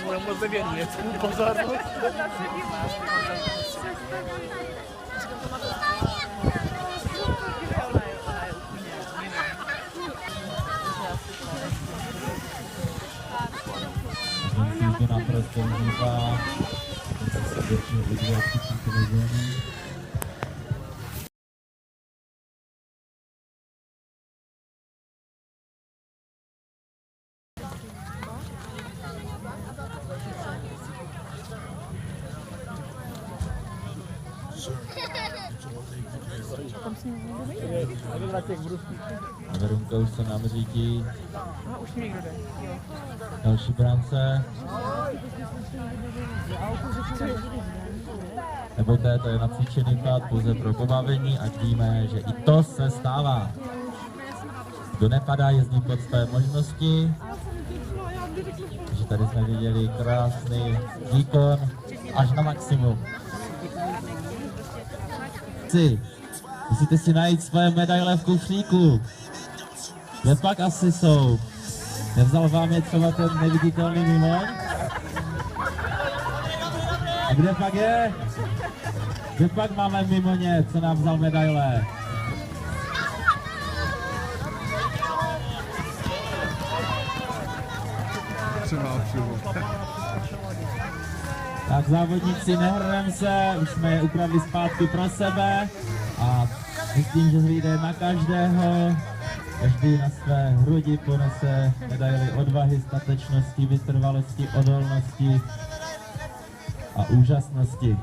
tomu moc nevěnuje svou pozornost. Myslím, že naprosto užívá. Srdečně udvěl všichni rozumí. Verunka už se nám řídí. Další brance. Nebojte, to je nacvičený pád pouze pro pobavení, ať víme, že i to se stává. Kdo nepadá, jezdí pod své možnosti. Takže tady jsme viděli krásný výkon až na maximum. Musíte si najít svoje medaile v kufříku. Kde pak asi jsou? Nevzal vám je třeba ten neviditelný mimoň? A kde pak je? Kde pak máme mimoně, co nám vzal medaile? Tak závodníci, nehrneme se, už jsme je ukradli zpátky pro sebe a myslím, že vyjde na každého. Každý na své hrudi ponese medaily odvahy, statečnosti, vytrvalosti, odolnosti a úžasnosti.